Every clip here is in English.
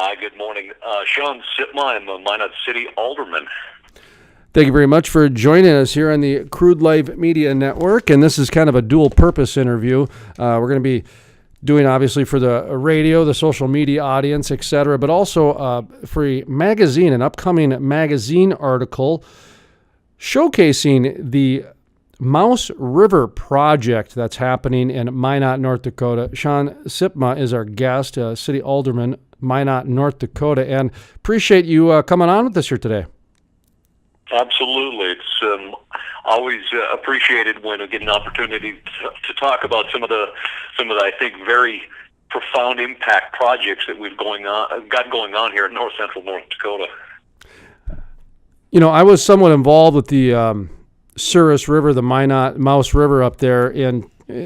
Hi, good morning. Shaun Sipma, I'm a Minot City Alderman. Thank you very much for joining us here on the Crude Live Media Network. And this is kind of a dual purpose interview. We're going to be doing obviously for the radio, the social media audience, etc., but also for a magazine, an upcoming magazine article showcasing the Mouse River project that's happening in Minot, North Dakota. Shaun Sipma is our guest, City Alderman, Minot, North Dakota, and appreciate you coming on with us here today. Absolutely. It's always appreciated when we get an opportunity to talk about some of the I think very profound impact projects that we've got going on here in north central North Dakota. You know, I was somewhat involved with the Souris River, the Minot Mouse River up there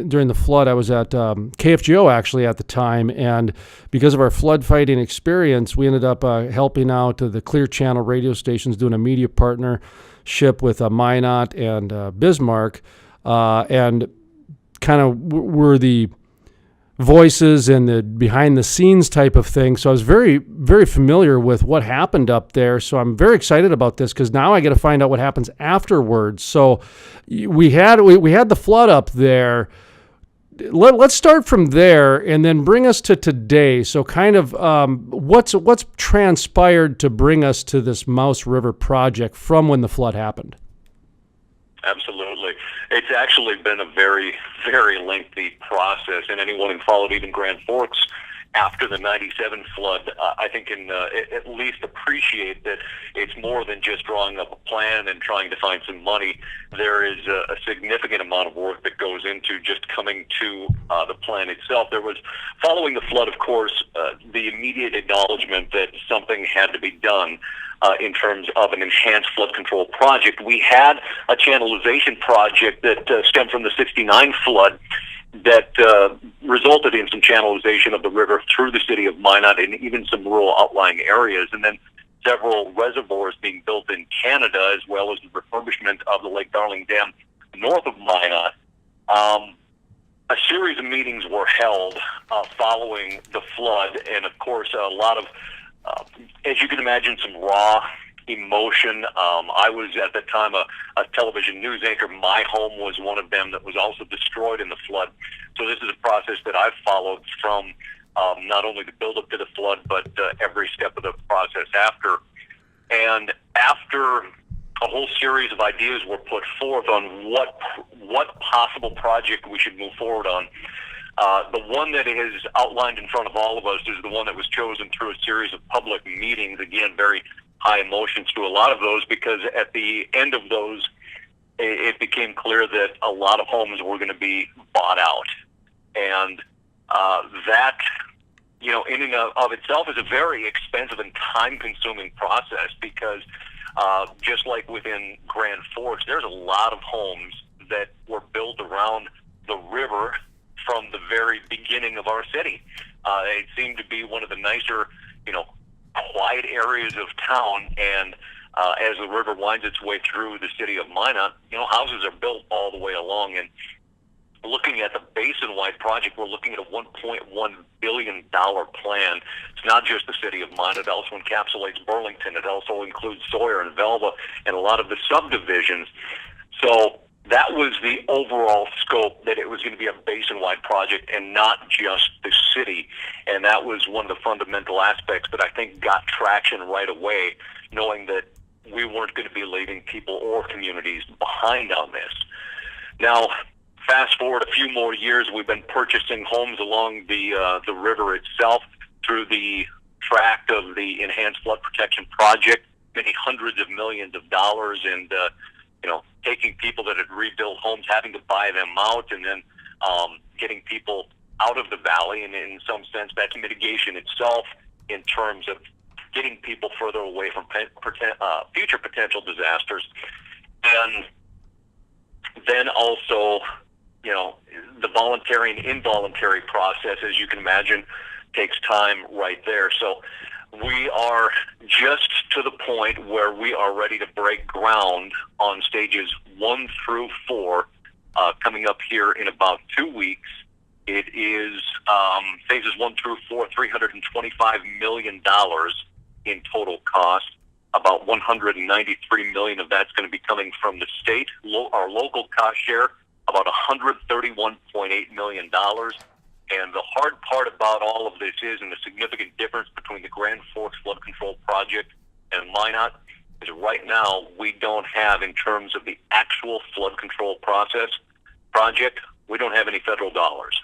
during the flood. I was at KFGO actually at the time, and because of our flood fighting experience, we ended up helping out the Clear Channel radio stations, doing a media partnership with Minot and Bismarck, and kind of were the voices and the behind the scenes type of thing. So I was very, very familiar with what happened up there. So I'm very excited about this because now I get to find out what happens afterwards. So we had the flood up there. Let's start from there and then bring us to today. So kind of what's transpired to bring us to this Mouse River project from when the flood happened? Absolutely. It's actually been a very, very lengthy process, and anyone who followed even Grand Forks after the 97 flood, I think can at least appreciate that it's more than just drawing up a plan and trying to find some money. There is a significant amount of work that goes into just coming to the plan itself. There was, following the flood, of course, the immediate acknowledgement that something had to be done in terms of an enhanced flood control project. We had a channelization project that stemmed from the 69 flood that resulted in some channelization of the river through the city of Minot and even some rural outlying areas, and then several reservoirs being built in Canada, as well as the refurbishment of the Lake Darling Dam north of Minot. A series of meetings were held following the flood, and of course a lot of as you can imagine, some raw emotion. I was at that time a television news anchor. My home was one of them that was also destroyed in the flood. So this is a process that I've followed from not only the build-up to the flood, but every step of the process after. And after a whole series of ideas were put forth on what possible project we should move forward on, the one that is outlined in front of all of us is the one that was chosen through a series of public meetings. Again, very high emotions to a lot of those, because at the end of those, it became clear that a lot of homes were going to be bought out. And that, you know, in and of itself is a very expensive and time-consuming process, because just like within Grand Forks, there's a lot of homes that were built around the river from the very beginning of our city. It seemed to be one of the nicer, quiet areas of town, and as the river winds its way through the city of Minot, houses are built all the way along. And looking at the basin-wide project, we're looking at a $1.1 billion plan. It's not just the city of Minot. It also encapsulates Burlington. It also includes Sawyer and Velva and a lot of the subdivisions. So that was the overall scope, that it was going to be a basin-wide project and not just the city. And that was one of the fundamental aspects that I think got traction right away, knowing that we weren't going to be leaving people or communities behind on this. Now, fast forward a few more years, we've been purchasing homes along the river itself through the tract of the Enhanced Flood Protection Project, many hundreds of millions of dollars, and taking people that had rebuilt homes, having to buy them out, and then getting people out of the valley. And in some sense, that's mitigation itself in terms of getting people further away from future potential disasters. And then also, the voluntary and involuntary process, as you can imagine, takes time right there. So we are just to the point where we are ready to break ground on stages 1 through 4, coming up here in about 2 weeks. It is phases 1 through 4, $325 million in total cost. About $193 million of that's going to be coming from the state. Our local cost share, about $131.8 million. And the hard part about all of this is, and the significant difference between the Grand Forks Flood Control Project and Minot, is right now we don't have, in terms of the actual flood control project, we don't have any federal dollars.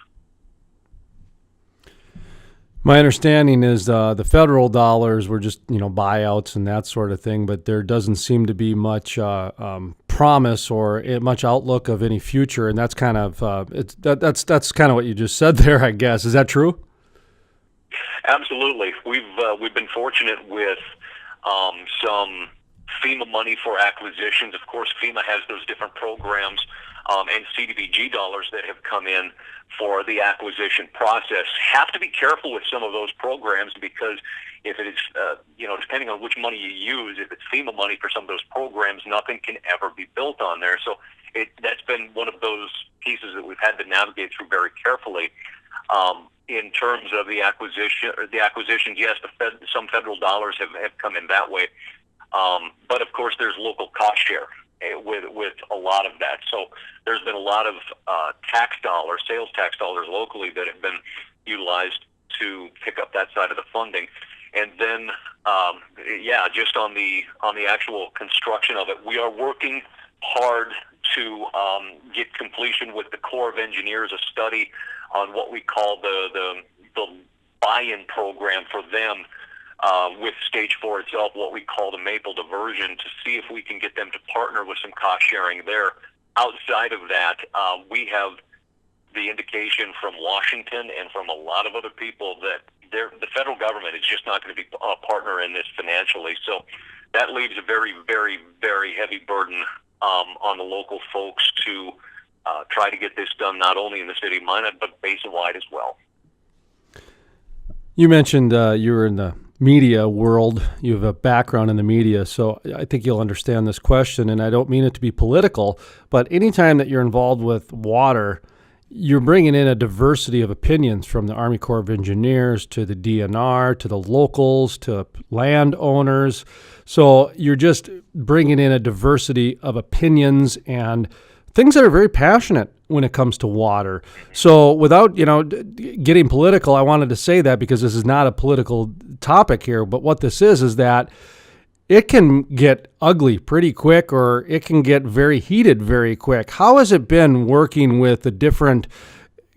My understanding is the federal dollars were just buyouts and that sort of thing, but there doesn't seem to be much promise or much outlook of any future, and that's kind of that's kind of what you just said there, I guess. Is that true? Absolutely. We've been fortunate with some FEMA money for acquisitions. Of course, FEMA has those different programs and CDBG dollars that have come in for the acquisition process. Have to be careful with some of those programs, because if it is, depending on which money you use, if it's FEMA money for some of those programs, nothing can ever be built on there. So that's been one of those pieces that we've had to navigate through very carefully. In terms of the acquisitions, yes, some federal dollars have come in that way. But of course, there's local cost share with a lot of that. So there's been a lot of sales tax dollars locally that have been utilized to pick up that side of the funding. And then, just on the actual construction of it, we are working hard to get completion with the Corps of Engineers, a study on what we call the buy-in program for them with Stage 4 itself, what we call the Maple Diversion, to see if we can get them to partner with some cost sharing there. Outside of that, we have the indication from Washington and from a lot of other people that the federal government is just not going to be a partner in this financially. So that leaves a very, very, very heavy burden on the local folks to try to get this done, not only in the city of Minot, but basin-wide as well. You mentioned you were in the media world. You have a background in the media, so I think you'll understand this question, and I don't mean it to be political, but anytime that you're involved with water, you're bringing in a diversity of opinions, from the Army Corps of Engineers to the DNR to the locals to landowners. So you're just bringing in a diversity of opinions and things that are very passionate when it comes to water. So without, getting political, I wanted to say that because this is not a political topic here, but what this is that it can get ugly pretty quick, or it can get very heated very quick. How has it been working with the different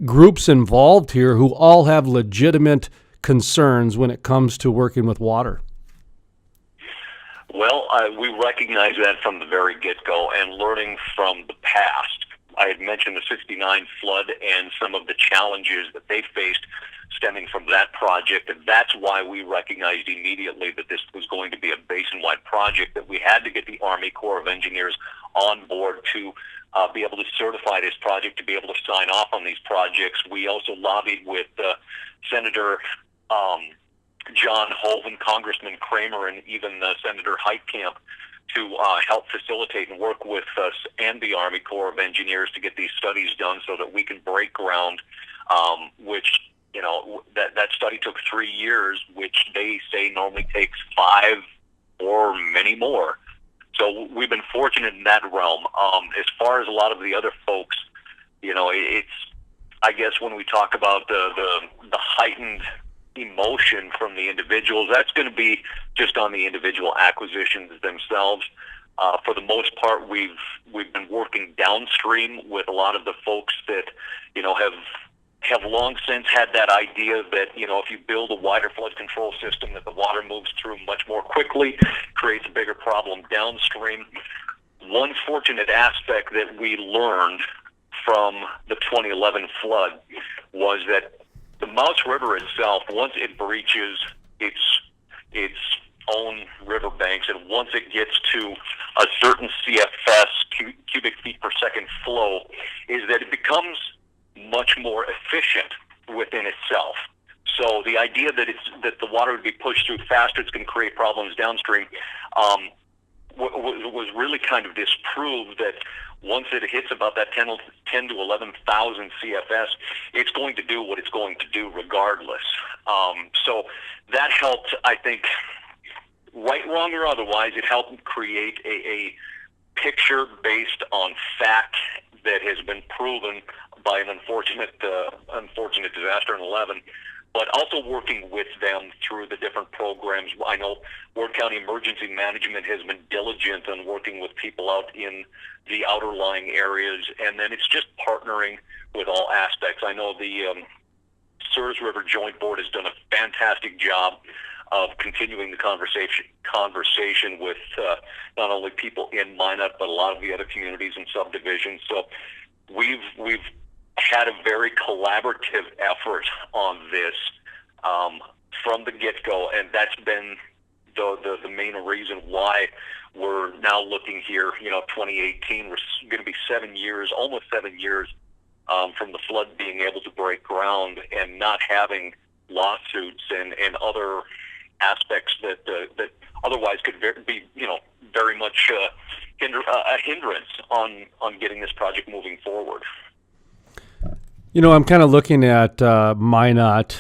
groups involved here who all have legitimate concerns when it comes to working with water? Well, we recognize that from the very get-go, and learning from the past. I had mentioned the '69 flood and some of the challenges that they faced stemming from that project, and that's why we recognized immediately that this was going to be a basin-wide project, that we had to get the Army Corps of Engineers on board to be able to certify this project, to be able to sign off on these projects. We also lobbied with Senator John Hoven, Congressman Kramer, and even Senator Heitkamp to help facilitate and work with us and the Army Corps of Engineers to get these studies done so that we can break ground, which, that study took 3 years, which they say normally takes 5 or many more. So we've been fortunate in that realm. As far as a lot of the other folks, it's, I guess when we talk about the heightened emotion from the individuals, that's going to be just on the individual acquisitions themselves. For the most part, we've been working downstream with a lot of the folks that have long since had that idea that if you build a wider flood control system, that the water moves through much more quickly, creates a bigger problem downstream. One fortunate aspect that we learned from the 2011 flood was that the Mouse River itself, once it breaches its own riverbanks, and once it gets to a certain CFS, cubic feet per second flow, is that it becomes much more efficient within itself. So the idea that the water would be pushed through faster, it's going to create problems downstream. was really kind of disproved that once it hits about that 10 to 11,000 CFS, it's going to do what it's going to do regardless. So that helped, I think, right, wrong, or otherwise, it helped create a picture based on fact that has been proven by an unfortunate disaster in 11, but also working with them through the different programs. I know Ward County Emergency Management has been diligent on working with people out in the outer lying areas, and then it's just partnering with all aspects. I know the Souris River Joint Board has done a fantastic job of continuing the conversation with not only people in Minot, but a lot of the other communities and subdivisions. So we've had a very collaborative effort on this from the get-go, and that's been the main reason why we're now looking here. 2018, we're going to be 7 years, almost 7 years from the flood being able to break ground and not having lawsuits and other aspects that otherwise could be very much a hindrance on getting this project moving forward. I'm kind of looking at Minot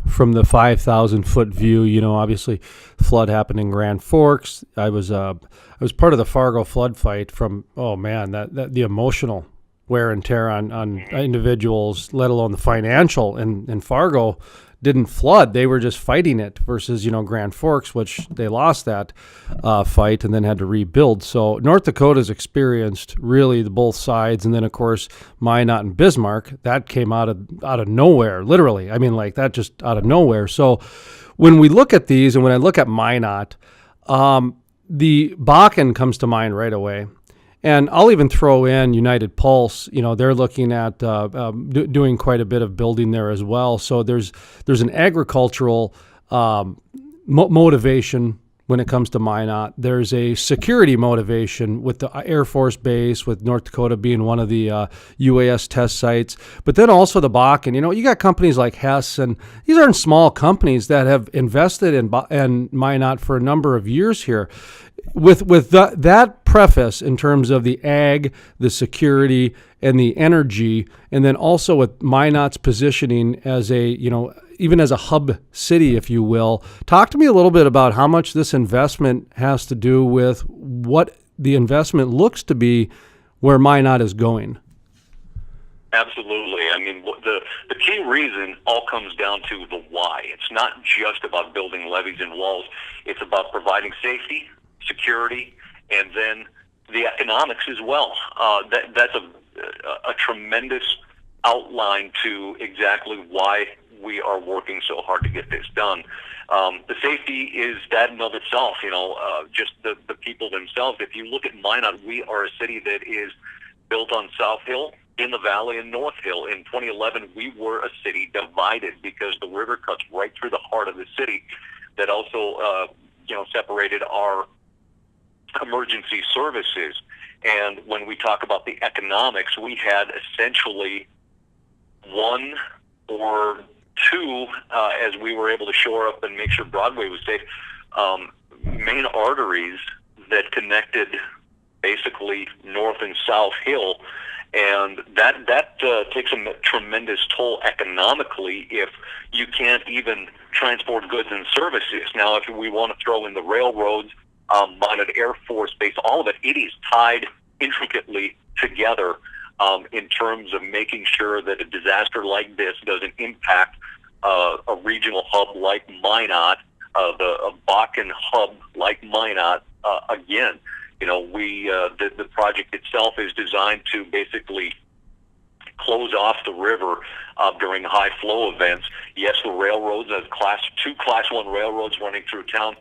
from the 5,000-foot view. Obviously, flood happened in Grand Forks. I was part of the Fargo flood fight. From that the emotional wear and tear on individuals, let alone the financial. And Fargo didn't flood; they were just fighting it. Versus Grand Forks, which they lost that fight and then had to rebuild. So North Dakota's experienced really the both sides, and then of course Minot and Bismarck, that came out of nowhere, literally. I mean, like that just out of nowhere. So when we look at these, and when I look at Minot, the Bakken comes to mind right away. And I'll even throw in United Pulse. They're looking at doing quite a bit of building there as well. So there's an agricultural motivation when it comes to Minot. There's a security motivation with the Air Force Base, with North Dakota being one of the UAS test sites. But then also the Bakken. You got companies like Hess, and these aren't small companies that have invested in Minot for a number of years here. With that preface in terms of the ag, the security, and the energy, and then also with Minot's positioning as even as a hub city, if you will, talk to me a little bit about how much this investment has to do with what the investment looks to be, where Minot is going. Absolutely. I mean, the key reason all comes down to the why. It's not just about building levees and walls. It's about providing safety, security, and then the economics as well. That's a tremendous outline to exactly why we are working so hard to get this done. The safety is that in of itself, just the people themselves. If you look at Minot, we are a city that is built on South Hill, in the valley, and North Hill. In 2011, we were a city divided because the river cuts right through the heart of the city. That also, separated our emergency services. And when we talk about the economics, we had essentially one or two, as we were able to shore up and make sure Broadway was safe, main arteries that connected basically North and South Hill. And that takes a tremendous toll economically if you can't even transport goods and services. Now, if we want to throw in the railroads, Minot Air Force Base, all of it, it is tied intricately together in terms of making sure that a disaster like this doesn't impact a regional hub like Minot, a Bakken hub like Minot. Again, the project itself is designed to basically close off the river during high flow events. Yes, the railroads, two Class 1 railroads running through town,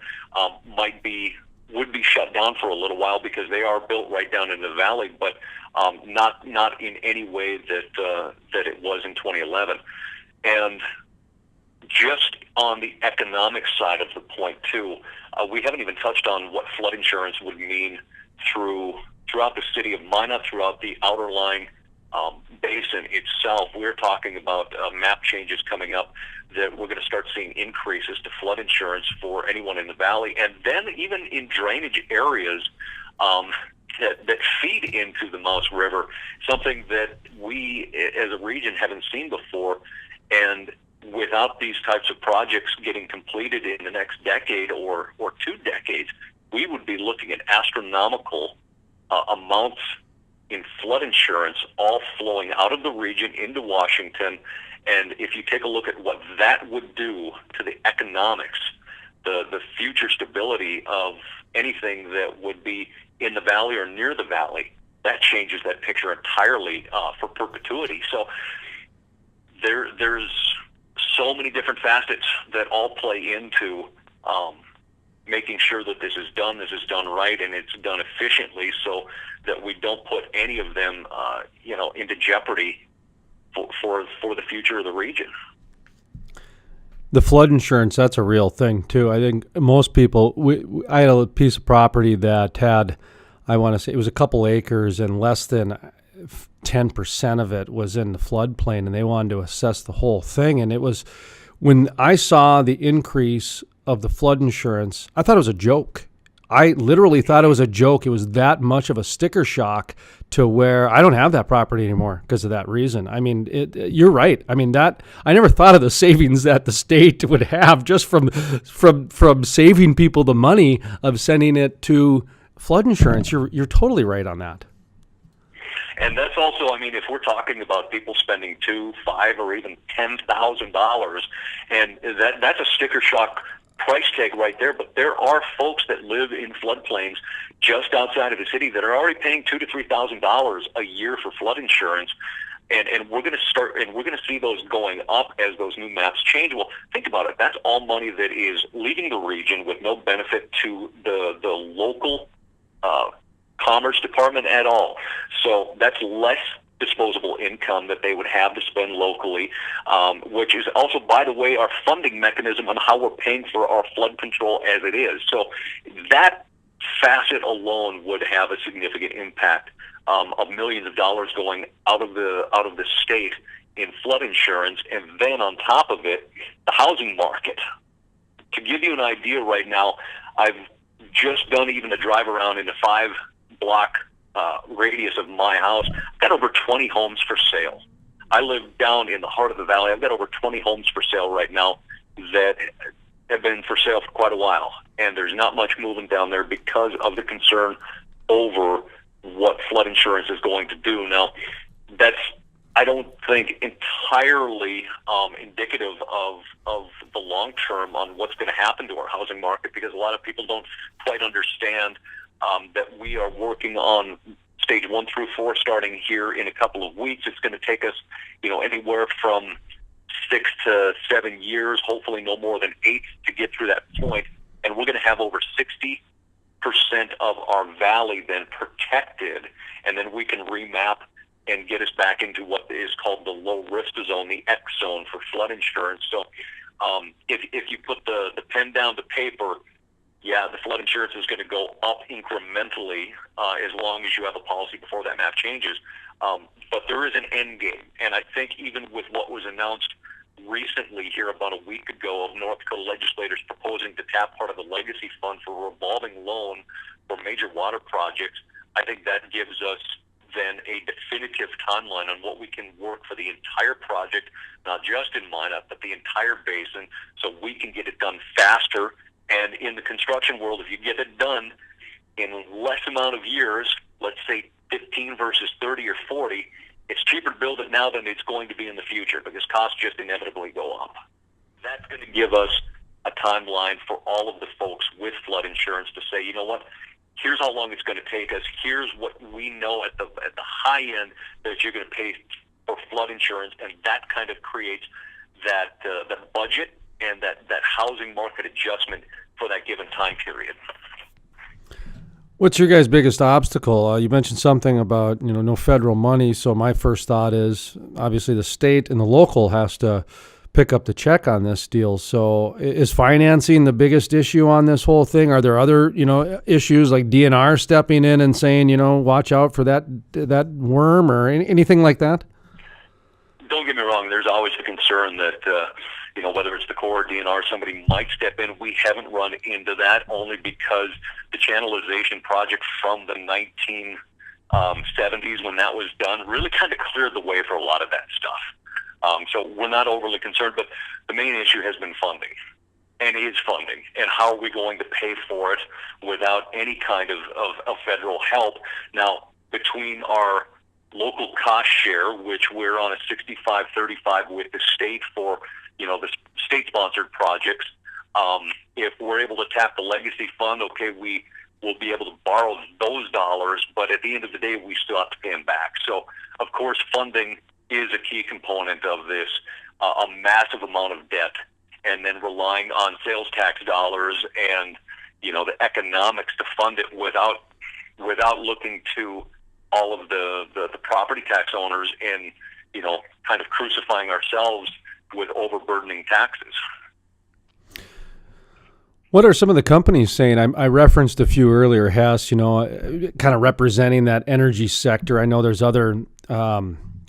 would be shut down for a little while because they are built right down in the valley, but not in any way that it was in 2011. And just on the economic side of the point too, we haven't even touched on what flood insurance would mean throughout the city of Minot, throughout the outer lying basin itself, we're talking about map changes coming up that we're going to start seeing increases to flood insurance for anyone in the valley, and then even in drainage areas that feed into the Mouse River, something that we as a region haven't seen before. And without these types of projects getting completed in the next decade or 2 decades, we would be looking at astronomical amounts in flood insurance, all flowing out of the region into Washington. And if you take a look at what that would do to the economics, the future stability of anything that would be in the valley or near the valley, that changes that picture entirely for perpetuity. So there's so many different facets that all play into making sure that this is done right, and it's done efficiently, so that we don't put any of them, into jeopardy for the future of the region. The flood insurance, that's a real thing too. I think most people, I had a piece of property that had, I want to say it was a couple acres, and less than 10% of it was in the floodplain, and they wanted to assess the whole thing. And it was, when I saw the increase of the flood insurance, I thought it was a joke. I literally thought it was a joke. It was that much of a sticker shock to where I don't have that property anymore because of that reason. I mean, you're right. I mean, that I never thought of the savings that the state would have just from saving people the money of sending it to flood insurance. You're totally right on that. And that's also, I mean, if we're talking about people spending $2,000, $5,000, or even $10,000, and that's a sticker shock price tag right there. But there are folks that live in floodplains just outside of the city that are already paying $2,000 to $3,000 a year for flood insurance. And we're going to see those going up as those new maps change. Well, think about it. That's all money that is leaving the region with no benefit to the local Commerce Department at all. So that's less disposable income that they would have to spend locally, which is also, by the way, our funding mechanism on how we're paying for our flood control as it is. So that facet alone would have a significant impact of millions of dollars going out of the state in flood insurance. And then on top of it, the housing market. To give you an idea right now, I've just done even a drive around in a 5-block radius of my house. I've got over 20 homes for sale. I live down in the heart of the valley. I've got over 20 homes for sale right now that have been for sale for quite a while. And there's not much moving down there because of the concern over what flood insurance is going to do. Now, that's, I don't think, entirely indicative of the long term on what's going to happen to our housing market, because a lot of people don't quite understand that we are working on stage 1 through 4 starting here in a couple of weeks. It's going to take us, anywhere from 6 to 7 years, hopefully no more than 8, to get through that point. And we're going to have over 60% of our valley then protected, and then we can remap and get us back into what is called the low risk zone, the X zone for flood insurance. So if you put the pen down to paper, yeah, the flood insurance is going to go up incrementally as long as you have a policy before that map changes. But there is an end game. And I think even with what was announced recently here about a week ago of North Dakota legislators proposing to tap part of the legacy fund for a revolving loan for major water projects, I think that gives us then a definitive timeline on what we can work for the entire project, not just in Minot, but the entire basin, so we can get it done faster. And in the construction world, if you get it done in less amount of years, let's say 15 versus 30 or 40, it's cheaper to build it now than it's going to be in the future, because costs just inevitably go up. That's going to give us a timeline for all of the folks with flood insurance to say, you know what, here's how long it's going to take us. Here's what we know at the high end that you're going to pay for flood insurance, and that kind of creates that the budget and that housing market adjustment for that given time period. What's your guys' biggest obstacle? You mentioned something about no federal money. So my first thought is obviously the state and the local has to pick up the check on this deal. So is financing the biggest issue on this whole thing? Are there other, issues like DNR stepping in and saying, watch out for that worm or anything like that? Don't get me wrong. There's always a concern that, whether it's the Corps or DNR, somebody might step in. We haven't run into that only because the channelization project from the 1970s, when that was done, really kind of cleared the way for a lot of that stuff. So we're not overly concerned, but the main issue has been funding, and is funding. And how are we going to pay for it without any kind of federal help? Now, between our local cost share, which we're on a 65-35 with the state for, the state-sponsored projects. If we're able to tap the legacy fund, okay, we will be able to borrow those dollars, but at the end of the day, we still have to pay them back. So, of course, funding is a key component of this, a massive amount of debt, and then relying on sales tax dollars and, the economics to fund it without looking to all of the property tax owners and, kind of crucifying ourselves with overburdening taxes. What are some of the companies saying? I referenced a few earlier, Hess, kind of representing that energy sector. I know there's other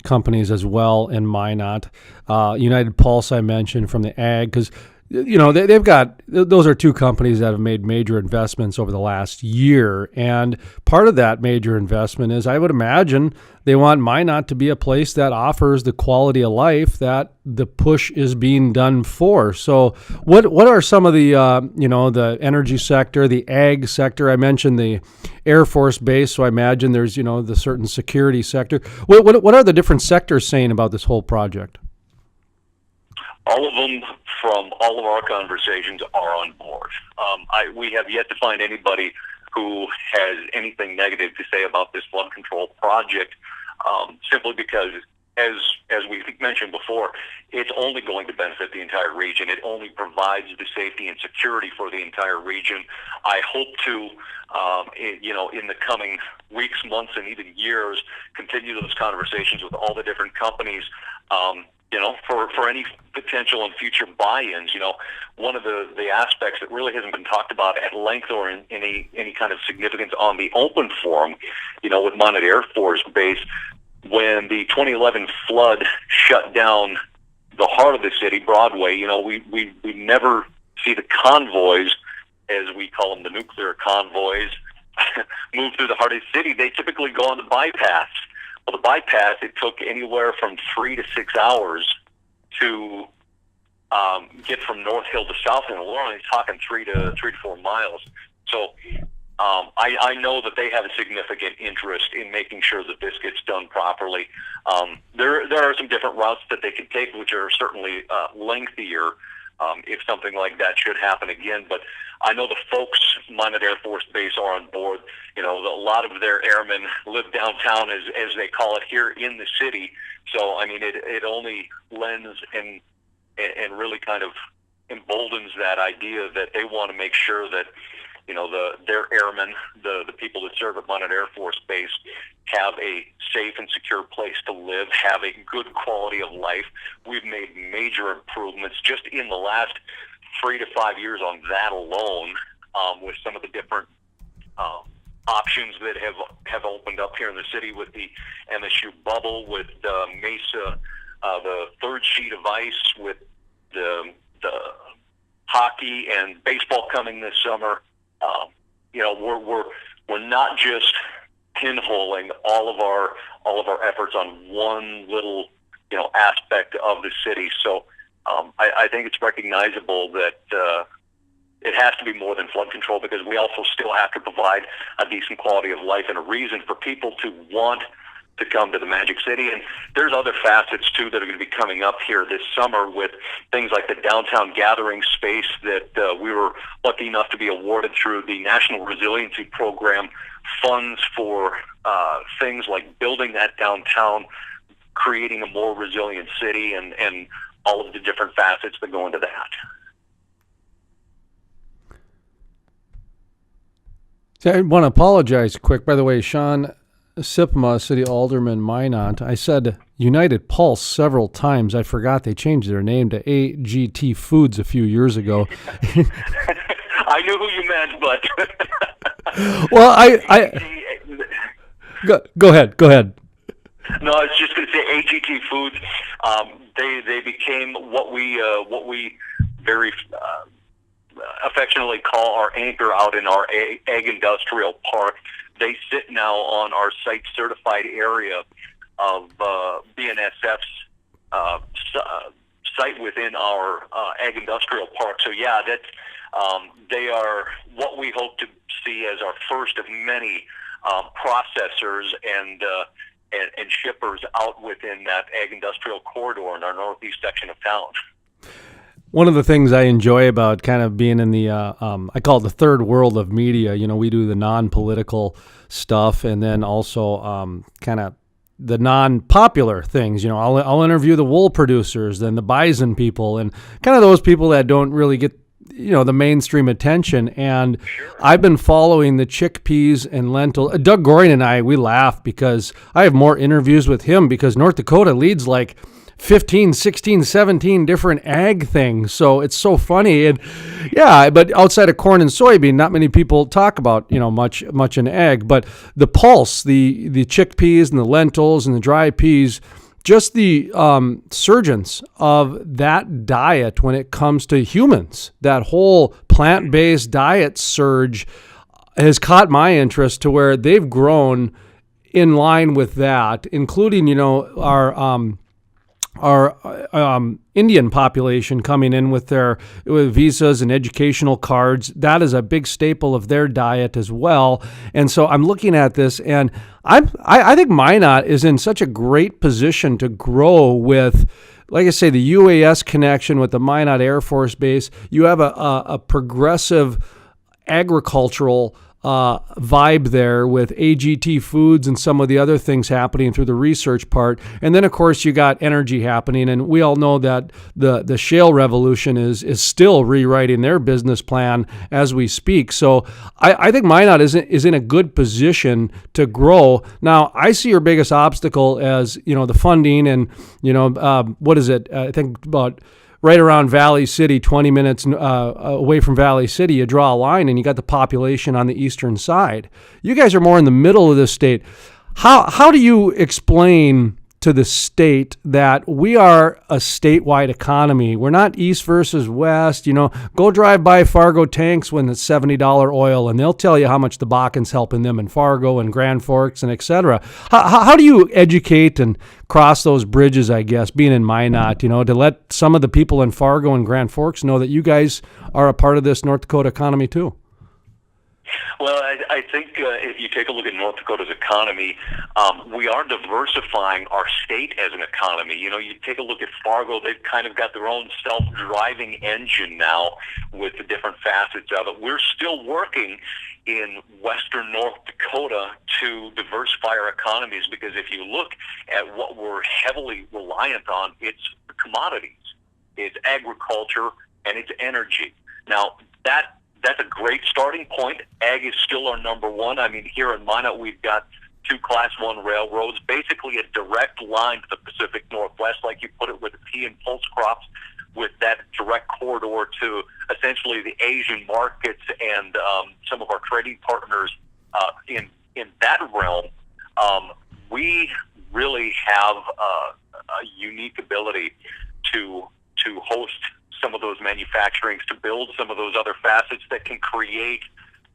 companies as well in Minot. United Pulse I mentioned from the ag, because they've got, those are two companies that have made major investments over the last year. And part of that major investment is, I would imagine, they want Minot to be a place that offers the quality of life that the push is being done for. So what are some of the, the energy sector, the ag sector? I mentioned the Air Force Base, so I imagine there's, the certain security sector. What are the different sectors saying about this whole project? All of them, from all of our conversations, are on board. We have yet to find anybody who has anything negative to say about this flood control project, simply because, as we mentioned before, it's only going to benefit the entire region. It only provides the safety and security for the entire region. I hope to, in the coming weeks, months, and even years, continue those conversations with all the different companies, for any potential and future buy-ins. One of the aspects that really hasn't been talked about at length or in any kind of significance on the open forum, with Minot Air Force Base, when the 2011 flood shut down the heart of the city, Broadway, we never see the convoys, as we call them, the nuclear convoys, move through the heart of the city. They typically go on the bypass. Well, the bypass, it took anywhere from 3 to 6 hours to get from North Hill to South Hill. We're only talking 3 to 4 miles. So I know that they have a significant interest in making sure that this gets done properly. There are some different routes that they can take, which are certainly lengthier if something like that should happen again. But I know the folks, Minot Air Force Base, are on board. A lot of their airmen live downtown, as they call it, here in the city. So, I mean, it only lends and really kind of emboldens that idea that they want to make sure that, their airmen, the people that serve at Minot Air Force Base, have a safe and secure place to live, have a good quality of life. We've made major improvements just in the last 3 to 5 years on that alone, with some of the different options that have opened up here in the city, with the MSU bubble, with Mesa, the third sheet of ice, with the hockey and baseball coming this summer. We're not just pinholing all of our efforts on one little aspect of the city. So I think it's recognizable that it has to be more than flood control, because we also still have to provide a decent quality of life and a reason for people to want to come to the Magic City. And there's other facets too that are going to be coming up here this summer, with things like the downtown gathering space that we were lucky enough to be awarded through the National Resiliency Program funds for things like building that downtown, creating a more resilient city, and all of the different facets that go into that. So I want to apologize quick. By the way, Shaun Sipma, City Alderman, Minot. I said United Pulse several times. I forgot they changed their name to AGT Foods a few years ago. I knew who you meant, but Well, go ahead. No, I was just going to say AGT Foods. They became what we very affectionately call our anchor out in our ag industrial park. They sit now on our site certified area of BNSF's site within our ag industrial park. So yeah, they are what we hope to see as our first of many processors and shippers out within that ag industrial corridor in our northeast section of town. One of the things I enjoy about kind of being in the, I call it the third world of media. You know, we do the non-political stuff, and then also kind of the non-popular things. You know, I'll interview the wool producers, then the bison people, and kind of those people that don't really get, you know, the mainstream attention. And I've been following the chickpeas and lentil. Doug Goring and I, we laugh because I have more interviews with him because North Dakota leads like 15, 16, 17 different ag things. So it's so funny. And yeah, but outside of corn and soybean, not many people talk about, you know, much in ag. But the pulse, the chickpeas and the lentils and the dry peas, just the surgence of that diet when it comes to humans, that whole plant-based diet surge has caught my interest to where they've grown in line with that, including, you know, our Indian population coming in with visas and educational cards. That is a big staple of their diet as well. And so I'm looking at this, and I think Minot is in such a great position to grow with, like I say, the UAS connection with the Minot Air Force Base. You have a progressive agricultural vibe there with AGT Foods and some of the other things happening through the research part. And then, of course, you got energy happening. And we all know that the shale revolution is still rewriting their business plan as we speak. So I think Minot is in a good position to grow. Now, I see your biggest obstacle as, you know, the funding and, you know, what is it? I think about right around Valley City, 20 minutes away from Valley City, you draw a line and you got the population on the eastern side. You guys are more in the middle of the state. How do you explain to the state that we are a statewide economy? We're not east versus west. You know, go drive by Fargo tanks when it's $70 oil, and they'll tell you how much the Bakken's helping them in Fargo and Grand Forks and et cetera. How do you educate and cross those bridges, I guess, being in Minot, you know, to let some of the people in Fargo and Grand Forks know that you guys are a part of this North Dakota economy too? Well, I think if you take a look at North Dakota's economy, we are diversifying our state as an economy. You know, you take a look at Fargo, they've kind of got their own self-driving engine now with the different facets of it. We're still working in western North Dakota to diversify our economies, because if you look at what we're heavily reliant on, it's commodities, it's agriculture, and it's energy. Now, that's a great starting point. Ag is still our number one. I mean, here in Minot, we've got 2 Class 1 railroads, basically a direct line to the Pacific Northwest, like you put it, with the pea and pulse crops, with that direct corridor to essentially the Asian markets and some of our trading partners in that realm. We really have a unique ability to host some of those manufacturings, to build some of those other facets that can create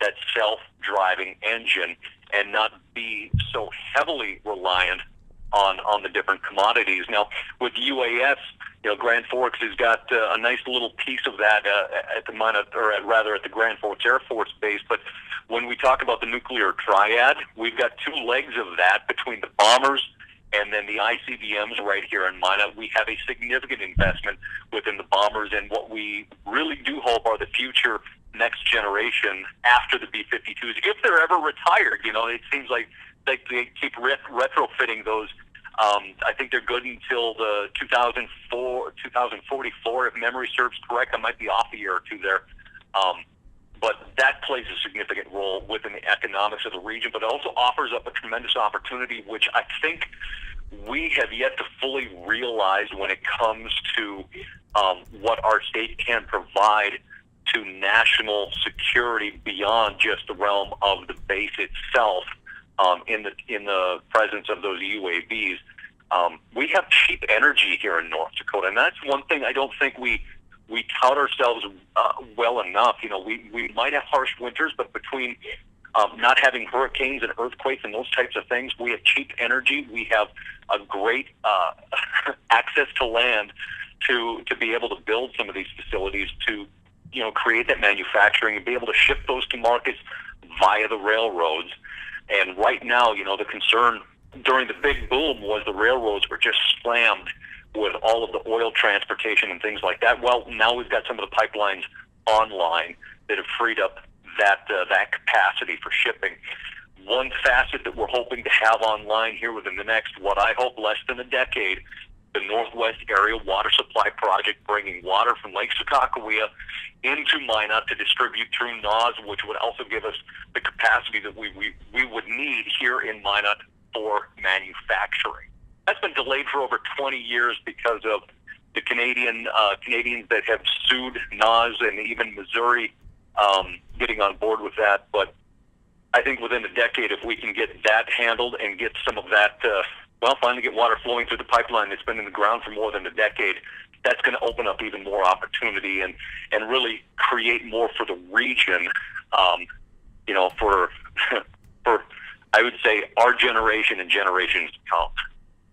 that self-driving engine and not be so heavily reliant on the different commodities. Now, with UAS, you know, Grand Forks has got a nice little piece of that at the Minot, or at the Grand Forks Air Force Base. But when we talk about the nuclear triad, we've got 2 legs of that between the bombers and then the ICBMs right here in Minot. We have a significant investment within the bombers, and what we really do hope are the future next generation after the B-52s, if they're ever retired. You know, it seems like they keep retrofitting those. I think they're good until the 2044, if memory serves correct. I might be off a year or two there. But that plays a significant role within the economics of the region, but also offers up a tremendous opportunity, which I think we have yet to fully realize when it comes to what our state can provide to national security beyond just the realm of the base itself. In the presence of those UAVs, we have cheap energy here in North Dakota, and that's one thing I don't think we tout ourselves well enough. You know, we might have harsh winters, but between not having hurricanes and earthquakes and those types of things, we have cheap energy. We have a great access to land to be able to build some of these facilities, to create that manufacturing and be able to ship those to markets via the railroads. And right now, the concern during the big boom was the railroads were just slammed with all of the oil transportation and things like that. Well, now we've got some of the pipelines online that have freed up that capacity for shipping. One facet that we're hoping to have online here within the next, what I hope, less than a decade, the Northwest Area Water Supply Project, bringing water from Lake Sakakawea into Minot to distribute through NAS, which would also give us the capacity that we would need here in Minot for manufacturing. That's been delayed for over 20 years because of the Canadians that have sued NAS, and even Missouri getting on board with that. But I think within a decade, if we can get that handled and get some of that, finally get water flowing through the pipeline that's been in the ground for more than a decade, that's going to open up even more opportunity and really create more for the region, for I would say our generation and generations to come.